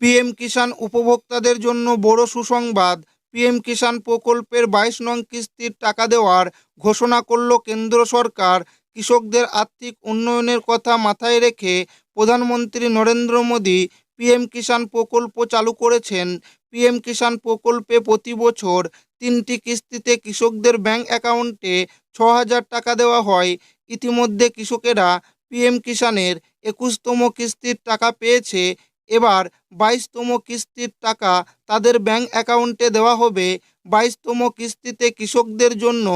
PM কিষাণ উপভোক্তাদের জন্য বড় সুসংবাদ। পিএম কিষাণ প্রকল্পের 22 নং কিস্তির টাকা দেওয়ার ঘোষণা করল কেন্দ্র সরকার। কৃষকদের আর্থিক উন্নয়নের কথা মাথায় রেখে প্রধানমন্ত্রী নরেন্দ্র মোদী পিএম কিষাণ প্রকল্প চালু করেছেন। পিএম কিষাণ প্রকল্পে প্রতি বছর 3টি কিস্তিতে কৃষকদের ব্যাংক অ্যাকাউন্টে 6,000 টাকা দেওয়া হয়। ইতিমধ্যে কৃষকেরা পিএম কিষাণের 21তম কিস্তির টাকা পেয়েছে। এবার 22তম কিস্তির টাকা তাদের ব্যাংক অ্যাকাউন্টে দেওয়া হবে। 22তম কিস্তিতে কৃষকদের জন্য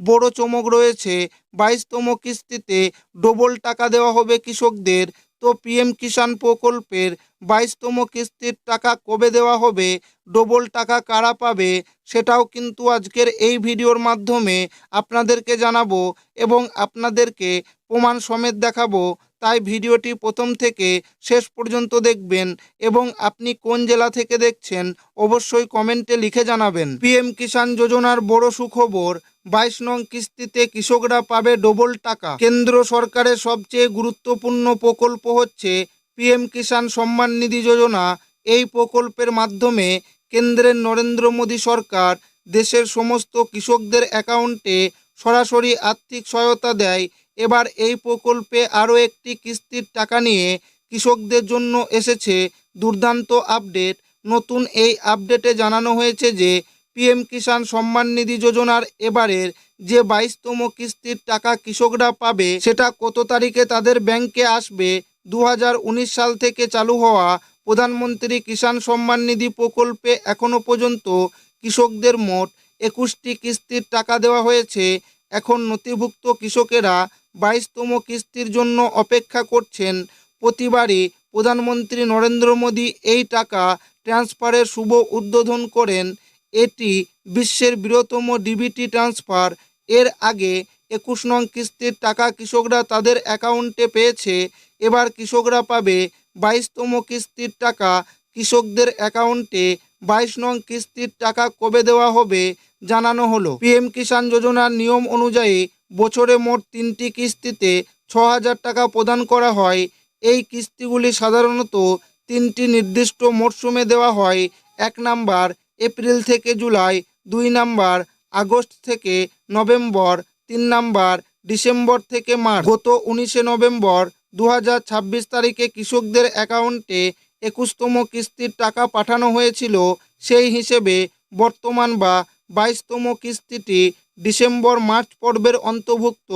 বড় চমক রয়েছে। 22তম কিস্তিতে ডবল টাকা দেওয়া হবে কৃষকদের। তো পিএম কিষাণ প্রকল্পের 22তম কিস্তির টাকা কবে দেওয়া হবে, ডবল টাকা কারা পাবে, সেটাও কিন্তু আজকের এই ভিডিওর মাধ্যমে আপনাদেরকে জানাবো এবং আপনাদেরকে প্রমাণ সমেত দেখাবো। তাই ভিডিওটি প্রথম থেকে শেষ পর্যন্ত দেখবেন এবং আপনি কোন জেলা থেকে দেখছেন অবশ্যই কমেন্টে লিখে জানাবেন। পিএম কিষাণ যোজনার বড় সুখবর, 22 নং কিস্তিতে কৃষকরা পাবে ডবল টাকা। কেন্দ্র সরকারের সবচেয়ে গুরুত্বপূর্ণ প্রকল্প হচ্ছে পিএম কিষাণ সম্মান নিধি যোজনা। এই প্রকল্পের মাধ্যমে কেন্দ্রের নরেন্দ্র মোদী সরকার দেশের সমস্ত কৃষকদের অ্যাকাউন্টে সরাসরি আর্থিক সহায়তা দেয়। এবার এই প্রকল্পে আরও একটি কিস্তির টাকা নিয়ে কৃষকদের জন্য এসেছে দুর্দান্ত আপডেট। নতুন এই আপডেটে জানানো হয়েছে যে পিএম কিষাণ সম্মান নিধি যোজনার এবারের যে 22তম কিস্তির টাকা কৃষকরা পাবে সেটা কত তারিখে তাদের ব্যাংকে আসবে। 2019 সাল থেকে চালু হওয়া প্রধানমন্ত্রী কিষাণ সম্মান নিধি প্রকল্পে এখনও পর্যন্ত কৃষকদের মোট 21টি কিস্তির টাকা দেওয়া হয়েছে। এখন নথিভুক্ত কৃষকেরা 22তম কিস্তির জন্য অপেক্ষা করছেন। প্রতিবারই প্রধানমন্ত্রী নরেন্দ্র মোদী এই টাকা ট্রান্সফারের শুভ উদ্বোধন করেন। এটি বিশ্বের বৃহত্তম ডিবিটি ট্রান্সফার। এর আগে 21 নং কিস্তির টাকা কৃষকরা তাদের অ্যাকাউন্টে পেয়েছে। এবার কৃষকরা পাবে 22তম কিস্তির টাকা কৃষকদের অ্যাকাউন্টে। 22 নং কিস্তির টাকা কবে দেওয়া হবে জানানো হলো। পিএম কিষাণ যোজনার নিয়ম অনুযায়ী বছরে মোট 3টি কিস্তিতে 6,000 টাকা প্রদান করা হয়। এই কিস্তিগুলি সাধারণত 3টি নির্দিষ্ট মরশুমে দেওয়া হয়। 1 নাম্বার এপ্রিল থেকে জুলাই, 2 নাম্বার আগস্ট থেকে নভেম্বর, 3 নাম্বার ডিসেম্বর থেকে মার্চ। গত 19শে নভেম্বর 2026 তারিখে কৃষকদের অ্যাকাউন্টে 21তম কিস্তির টাকা পাঠানো হয়েছিল। সেই হিসেবে বর্তমান বা 22তম কিস্তিটি ডিসেম্বর মার্চ পর্বের অন্তর্ভুক্ত।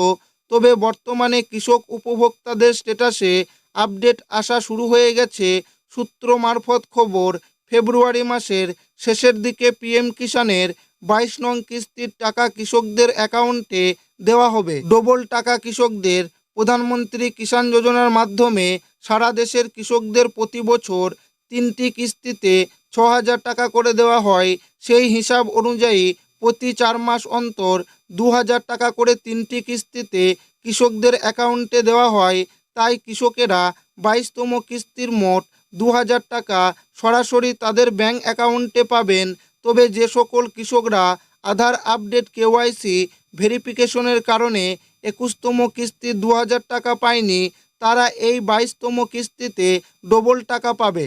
তবে বর্তমানে কৃষক উপভোক্তাদের স্ট্যাটাসে আপডেট আসা শুরু হয়ে গেছে। সূত্র মারফত খবর, ফেব্রুয়ারি মাসের শেষের দিকে পিএম কিষাণের 22 নং কিস্তির টাকা কৃষকদের অ্যাকাউন্টে দেওয়া হবে। ডবল টাকা কৃষকদের। প্রধানমন্ত্রী কিষাণ যোজনার মাধ্যমে সারা দেশের কৃষকদের প্রতি বছর 3টি কিস্তিতে 6,000 টাকা করে দেওয়া হয়। সেই হিসাব অনুযায়ী প্রতি 4 মাস অন্তর 2,000 টাকা করে 3টি কিস্তিতে কৃষকদের অ্যাকাউন্টে দেওয়া হয়। তাই কৃষকেরা 22তম কিস্তির মোট 2,000 টাকা সরাসরি তাদের ব্যাংক অ্যাকাউন্টে পাবেন। তবে যে সকল কৃষকরা আধার আপডেট কেওয়াইসি ভেরিফিকেশনের কারণে 21তম কিস্তির 2,000 টাকা পায়নি, তারা এই 22তম কিস্তিতে ডবল টাকা পাবে।